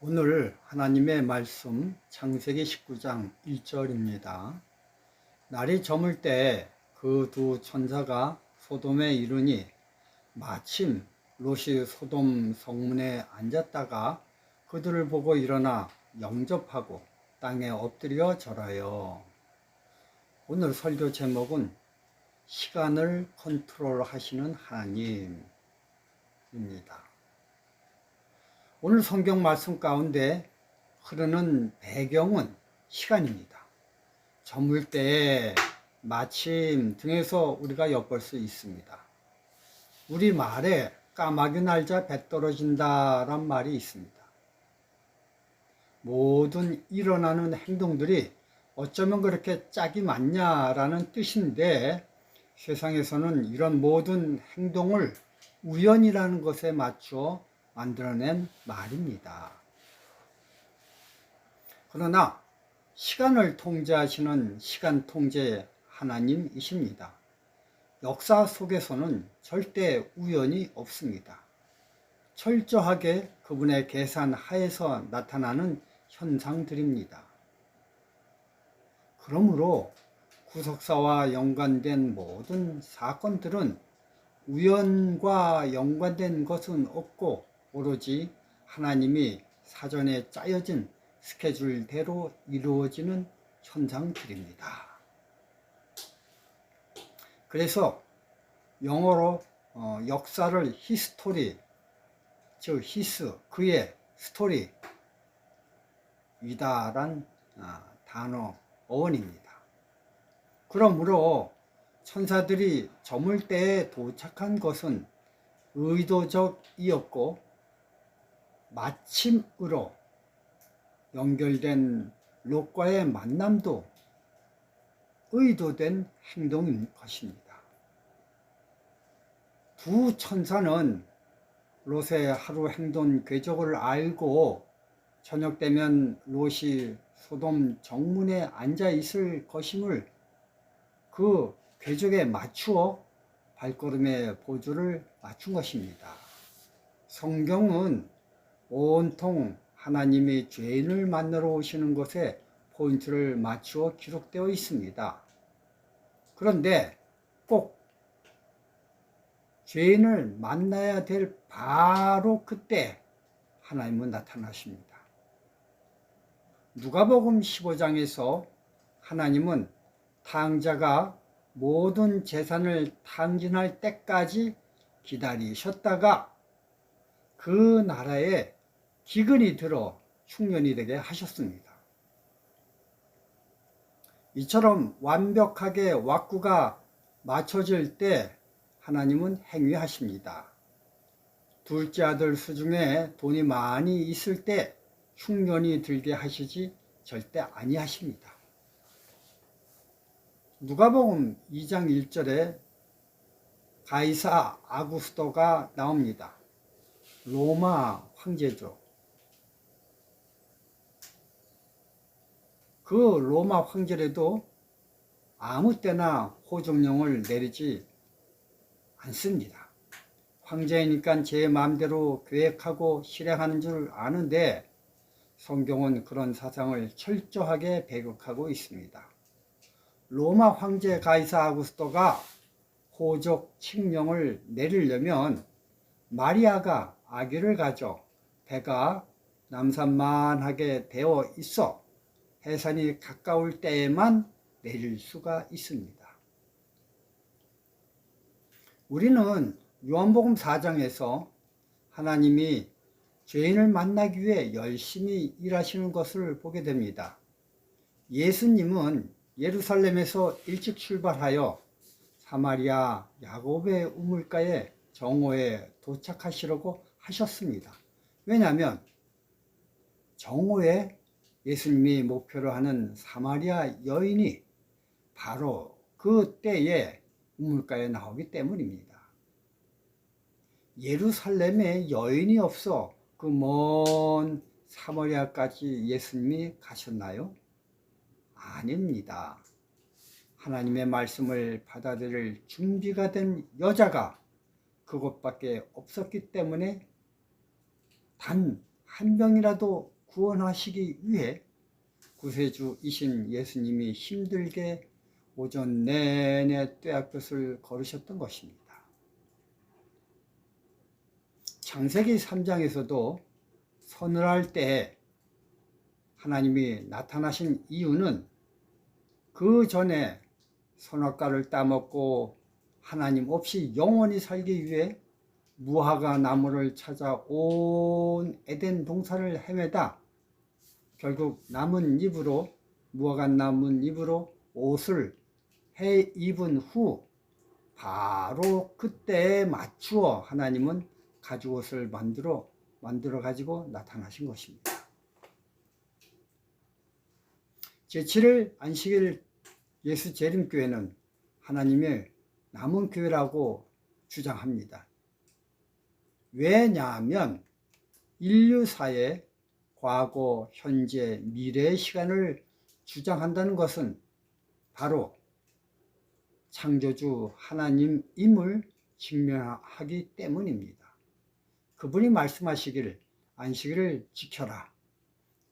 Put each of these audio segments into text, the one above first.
오늘 하나님의 말씀 창세기 19장 1절입니다. 날이 저물 때 그 두 천사가 소돔에 이르니 마침 롯이 소돔 성문에 앉았다가 그들을 보고 일어나 영접하고 땅에 엎드려 절하여. 오늘 설교 제목은 시간을 컨트롤하시는 하나님입니다. 오늘 성경 말씀 가운데 흐르는 배경은 시간입니다. 저물 때에 마침 등에서 우리가 엿볼 수 있습니다. 우리 말에 까마귀 날자 배 떨어진다 란 말이 있습니다. 모든 일어나는 행동들이 어쩌면 그렇게 짝이 맞냐라는 뜻인데, 세상에서는 이런 모든 행동을 우연이라는 것에 맞추어 만들어낸 말입니다. 그러나 시간을 통제하시는 시간 통제 하나님이십니다. 역사 속에서는 절대 우연이 없습니다. 철저하게 그분의 계산 하에서 나타나는 현상들입니다. 그러므로 구속사와 연관된 모든 사건들은 우연과 연관된 것은 없고 오로지 하나님이 사전에 짜여진 스케줄대로 이루어지는 현상들입니다. 그래서 영어로 역사를 히스토리, 즉 히스, 그의 스토리, 위다란 단어 어원입니다. 그러므로 천사들이 저물 때에 도착한 것은 의도적이었고 마침으로 연결된 롯과의 만남도 의도된 행동인 것입니다. 두 천사는 롯의 하루 행동 궤적을 알고 저녁 되면 롯이 소돔 정문에 앉아 있을 것임을 그 궤적에 맞추어 발걸음의 보조를 맞춘 것입니다. 성경은 온통 하나님이 죄인을 만나러 오시는 것에 포인트를 맞추어 기록되어 있습니다. 그런데 꼭 죄인을 만나야 될 바로 그때 하나님은 나타나십니다. 누가복음 15장에서 하나님은 탕자가 모든 재산을 탕진할 때까지 기다리셨다가 그 나라에 기근이 들어 흉년이 되게 하셨습니다. 이처럼 완벽하게 왁구가 맞춰질 때 하나님은 행위하십니다. 둘째 아들 수중에 돈이 많이 있을 때 흉년이 들게 하시지 절대 아니하십니다. 누가복음 2장 1절에 가이사 아구스토가 나옵니다. 로마 황제죠. 그 로마 황제라도 아무 때나 호종령을 내리지 않습니다. 황제이니까 제 마음대로 계획하고 실행하는 줄 아는데 성경은 그런 사상을 철저하게 배격하고 있습니다. 로마 황제 가이사 아구스토가 호족 칙령을 내리려면 마리아가 아기를 가져 배가 남산만하게 되어 있어 해산이 가까울 때에만 내릴 수가 있습니다. 우리는 요한복음 4장에서 하나님이 죄인을 만나기 위해 열심히 일하시는 것을 보게 됩니다. 예수님은 예루살렘에서 일찍 출발하여 사마리아 야곱의 우물가에 정오에 도착하시려고 하셨습니다. 왜냐하면 정오에 예수님이 목표로 하는 사마리아 여인이 바로 그 때에 우물가에 나오기 때문입니다. 예루살렘에 여인이 없어 그 먼 사마리아까지 예수님이 가셨나요? 아닙니다. 하나님의 말씀을 받아들일 준비가 된 여자가 그곳밖에 없었기 때문에 단 한 명이라도 구원하시기 위해 구세주이신 예수님이 힘들게 오전 내내 뙤약볕을 걸으셨던 것입니다. 창세기 3장에서도 서늘할 때에 하나님이 나타나신 이유는 그 전에 선악과를 따먹고 하나님 없이 영원히 살기 위해 무화과 나무를 찾아 온 에덴 동산을 헤매다 결국 무화과 남은 잎으로 옷을 해 입은 후 바로 그때에 맞추어 하나님은 가죽옷을 만들어 가지고 나타나신 것입니다. 제7일 안식일 예수 재림교회는 하나님의 남은 교회라고 주장합니다. 왜냐하면 인류사의 과거, 현재, 미래의 시간을 주장한다는 것은 바로 창조주 하나님임을 증명하기 때문입니다. 그분이 말씀하시기를 안식일을 지켜라.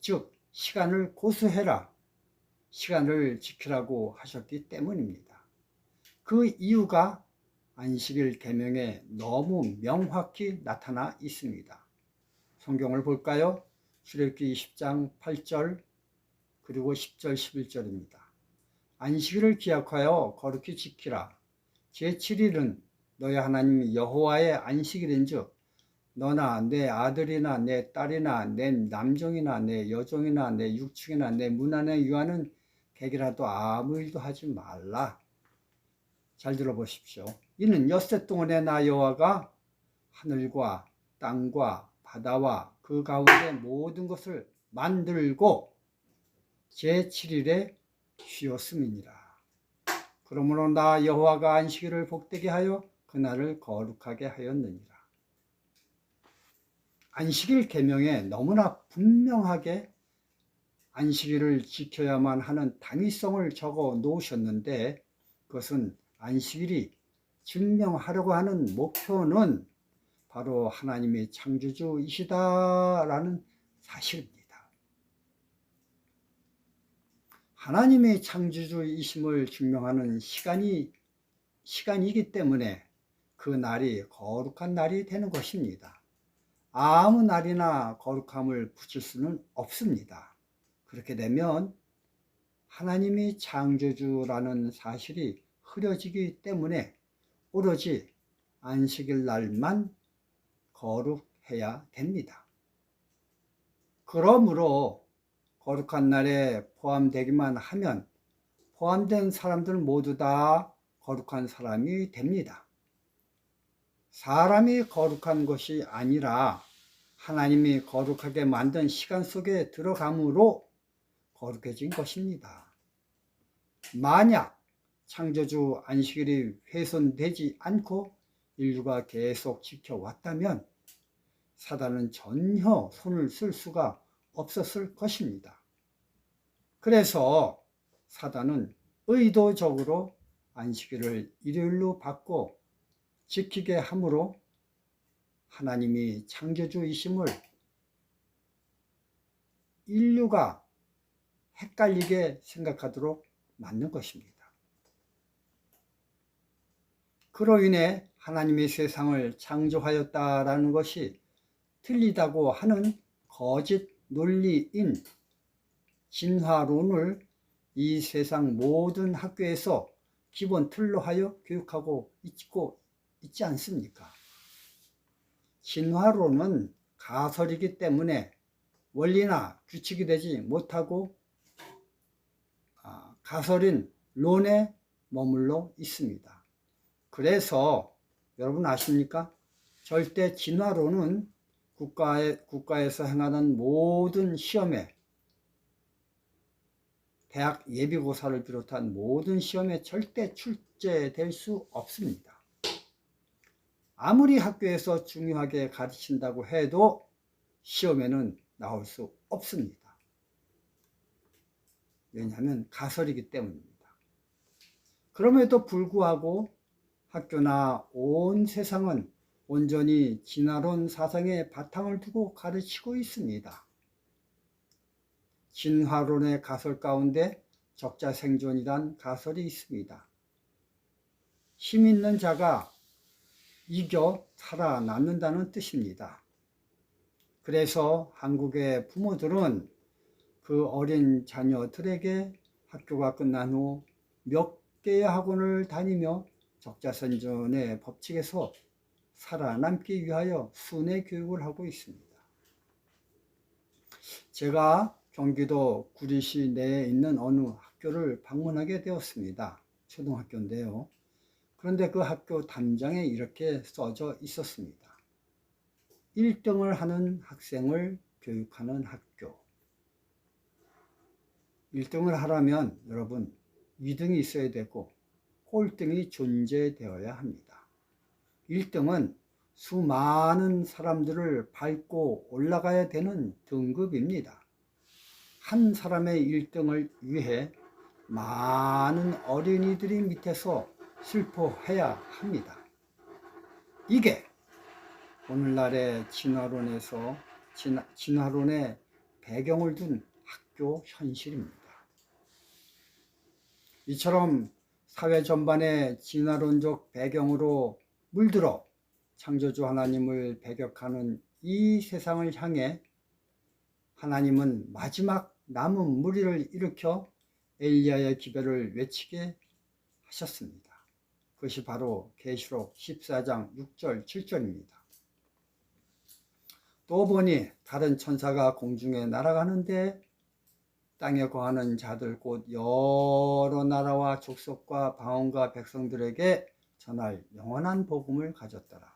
즉 시간을 고수해라. 시간을 지키라고 하셨기 때문입니다. 그 이유가 안식일 계명에 너무 명확히 나타나 있습니다. 성경을 볼까요? 출애굽기 20장 8절 그리고 10절 11절입니다. 안식일을 기약하여 거룩히 지키라. 제7일은 너희 하나님 여호와의 안식일인즉 너나 내 아들이나 내 딸이나 내 남종이나 내 여종이나 내 육축이나 내 문 안에 유하는 객이라도 아무 일도 하지 말라. 잘 들어보십시오. 이는 엿새 동안에 나 여호와가 하늘과 땅과 바다와 그 가운데 모든 것을 만들고 제7일에 쉬었음이니라. 그러므로 나 여호와가 안식일을 복되게 하여 그날을 거룩하게 하였느니라. 안식일 계명에 너무나 분명하게 안식일을 지켜야만 하는 당위성을 적어 놓으셨는데 그것은 안식일이 증명하려고 하는 목표는 바로 하나님의 창조주이시다라는 사실입니다. 하나님의 창조주이심을 증명하는 시간이기 때문에 그 날이 거룩한 날이 되는 것입니다. 아무 날이나 거룩함을 붙일 수는 없습니다. 그렇게 되면 하나님이 창조주라는 사실이 흐려지기 때문에 오로지 안식일 날만 거룩해야 됩니다. 그러므로 거룩한 날에 포함되기만 하면 포함된 사람들 모두 다 거룩한 사람이 됩니다. 사람이 거룩한 것이 아니라 하나님이 거룩하게 만든 시간 속에 들어감으로 거룩해진 것입니다. 만약 창조주 안식일이 훼손되지 않고 인류가 계속 지켜왔다면 사단은 전혀 손을 쓸 수가 없었을 것입니다. 그래서 사단은 의도적으로 안식일을 일요일로 바꿔 지키게 함으로 하나님이 창조주이심을 인류가 헷갈리게 생각하도록 만든 것입니다. 그로 인해 하나님이 세상을 창조하였다라는 것이 틀리다고 하는 거짓 논리인 진화론을 이 세상 모든 학교에서 기본 틀로 하여 교육하고 있지 않습니까? 진화론은 가설이기 때문에 원리나 규칙이 되지 못하고 가설인 론에 머물러 있습니다. 그래서 여러분 아십니까? 절대 진화론은 국가에서 행하는 모든 시험에 대학 예비고사를 비롯한 모든 시험에 절대 출제될 수 없습니다. 아무리 학교에서 중요하게 가르친다고 해도 시험에는 나올 수 없습니다. 왜냐하면 가설이기 때문입니다. 그럼에도 불구하고 학교나 온 세상은 온전히 진화론 사상에 바탕을 두고 가르치고 있습니다. 진화론의 가설 가운데 적자생존이란 가설이 있습니다. 힘 있는 자가 이겨 살아남는다는 뜻입니다. 그래서 한국의 부모들은 그 어린 자녀들에게 학교가 끝난 후 몇 개의 학원을 다니며 적자생존의 법칙에서 살아남기 위하여 순회 교육을 하고 있습니다. 제가 경기도 구리시 내에 있는 어느 학교를 방문하게 되었습니다. 초등학교인데요. 그런데 그 학교 담장에 이렇게 써져 있었습니다. 1등을 하는 학생을 교육하는 학교. 1등을 하려면 여러분 2등이 있어야 되고 꼴등이 존재되어야 합니다. 1등은 수많은 사람들을 밟고 올라가야 되는 등급입니다. 한 사람의 1등을 위해 많은 어린이들이 밑에서 슬퍼해야 합니다. 이게 오늘날의 진화론의 배경을 둔 학교 현실입니다. 이처럼 사회 전반의 진화론적 배경으로 물들어 창조주 하나님을 배격하는 이 세상을 향해 하나님은 마지막 남은 무리를 일으켜 엘리야의 기별을 외치게 하셨습니다. 그것이 바로 계시록 14장 6절 7절입니다. 또 보니 다른 천사가 공중에 날아가는데 땅에 거하는 자들 곧 여러 나라와 족속과 방언과 백성들에게 전할 영원한 복음을 가졌더라.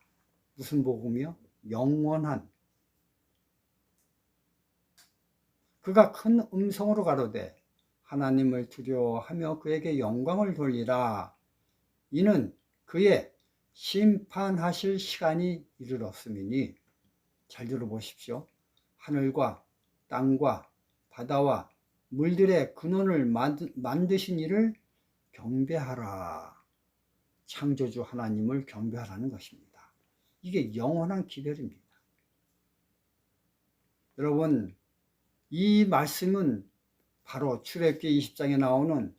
무슨 복음이요? 영원한. 그가 큰 음성으로 가로되 하나님을 두려워하며 그에게 영광을 돌리라. 이는 그의 심판하실 시간이 이르렀음이니. 잘 들어보십시오. 하늘과 땅과 바다와 물들의 근원을 만드신 이를 경배하라. 창조주 하나님을 경배하라는 것입니다. 이게 영원한 기별입니다. 여러분, 이 말씀은 바로 출애굽기 20장에 나오는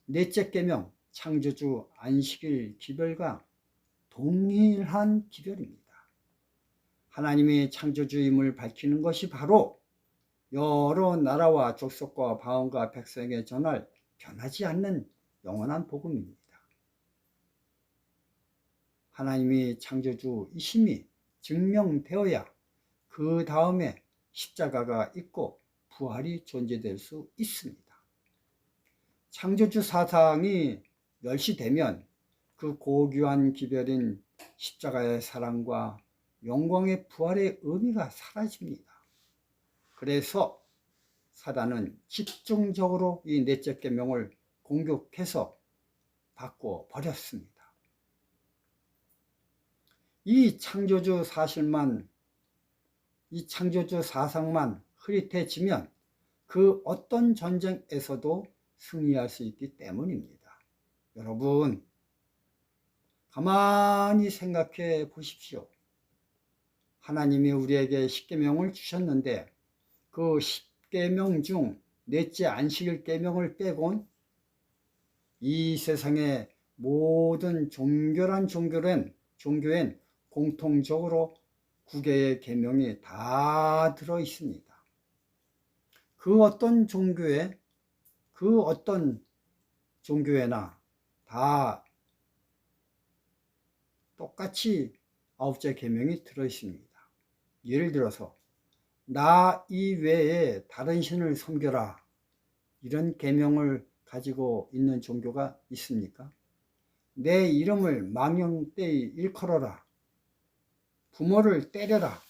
넷째 계명 창조주 안식일 기별과 동일한 기별입니다. 하나님이 창조주임을 밝히는 것이 바로 여러 나라와 족속과 방언과 백성에게 전할 변하지 않는 영원한 복음입니다. 하나님이 창조주이심이 증명되어야 그 다음에 십자가가 있고 부활이 존재될 수 있습니다. 창조주 사상이 멸시되면 그 고귀한 기별인 십자가의 사랑과 영광의 부활의 의미가 사라집니다. 그래서 사단은 집중적으로 이 넷째 계명을 공격해서 바꿔 버렸습니다. 이 창조주 사상만 흐릿해지면 그 어떤 전쟁에서도 승리할 수 있기 때문입니다. 여러분, 가만히 생각해 보십시오. 하나님이 우리에게 십계명을 주셨는데 그 십계명 중 넷째 안식일 계명을 빼곤 이 세상의 모든 종교엔 공통적으로 9개의 계명이 다 들어 있습니다. 그 어떤 종교에나 다 똑같이 9째 계명이 들어 있습니다. 예를 들어서 나 이외에 다른 신을 섬겨라, 이런 계명을 가지고 있는 종교가 있습니까? 내 이름을 망령되이 일컬어라, 부모를 때려라,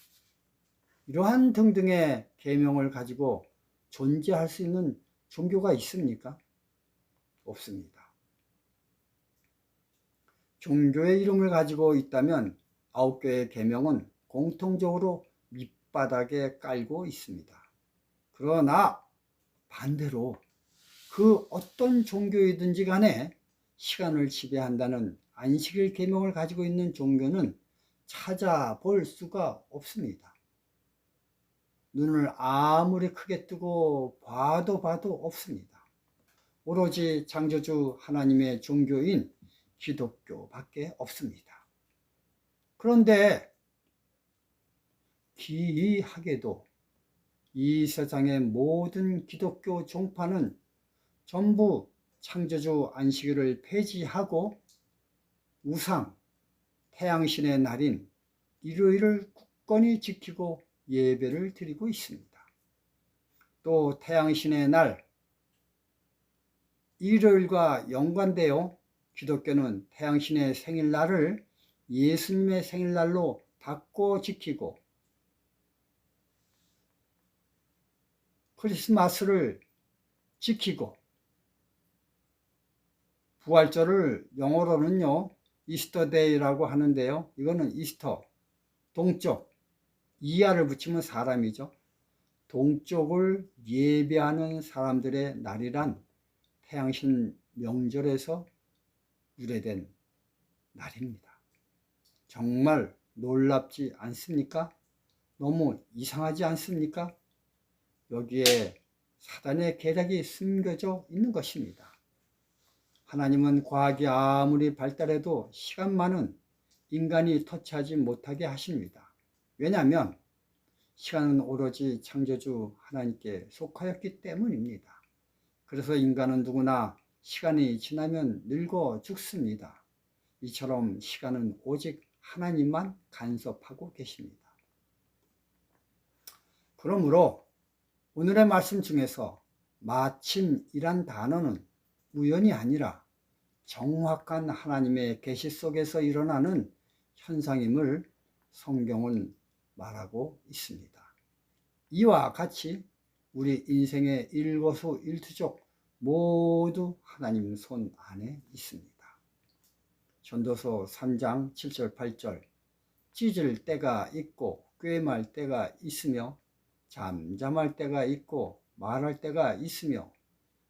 이러한 등등의 계명을 가지고 존재할 수 있는 종교가 있습니까? 없습니다. 종교의 이름을 가지고 있다면 9개의 계명은 공통적으로 밑바닥에 깔고 있습니다. 그러나 반대로 그 어떤 종교이든지 간에 시간을 지배한다는 안식일 계명을 가지고 있는 종교는 찾아볼 수가 없습니다. 눈을 아무리 크게 뜨고 봐도 없습니다. 오로지 창조주 하나님의 종교인 기독교밖에 없습니다. 그런데 기이하게도 이 세상의 모든 기독교 종파는 전부 창조주 안식일을 폐지하고 우상, 태양신의 날인 일요일을 굳건히 지키고 예배를 드리고 있습니다. 또 태양신의 날 일요일과 연관되어 기독교는 태양신의 생일날을 예수님의 생일날로 바꿔 지키고 크리스마스를 지키고 부활절을 영어로는요 이스터데이라고 하는데요, 이거는 이스터 동쪽, 이하를 붙이면 사람이죠. 동쪽을 예배하는 사람들의 날이란 태양신 명절에서 유래된 날입니다. 정말 놀랍지 않습니까? 너무 이상하지 않습니까? 여기에 사단의 계략이 숨겨져 있는 것입니다. 하나님은 과학이 아무리 발달해도 시간만은 인간이 터치하지 못하게 하십니다. 왜냐하면 시간은 오로지 창조주 하나님께 속하였기 때문입니다. 그래서 인간은 누구나 시간이 지나면 늙어 죽습니다. 이처럼 시간은 오직 하나님만 간섭하고 계십니다. 그러므로 오늘의 말씀 중에서 마침이란 단어는 우연이 아니라 정확한 하나님의 계시 속에서 일어나는 현상임을 성경은 말하고 있습니다. 이와 같이 우리 인생의 일거수일투족 모두 하나님 손 안에 있습니다. 전도서 3장 7절 8절 찢을 때가 있고 꾀말 때가 있으며 잠잠할 때가 있고 말할 때가 있으며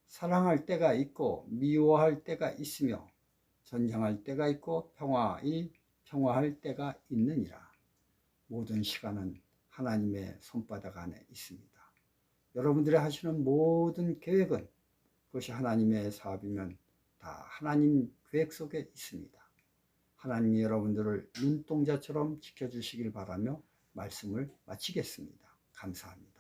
사랑할 때가 있고 미워할 때가 있으며 전쟁할 때가 있고 평화할 때가 있느니라. 모든 시간은 하나님의 손바닥 안에 있습니다. 여러분들이 하시는 모든 계획은 그것이 하나님의 사업이면 다 하나님 계획 속에 있습니다. 하나님이 여러분들을 눈동자처럼 지켜주시길 바라며 말씀을 마치겠습니다. 감사합니다.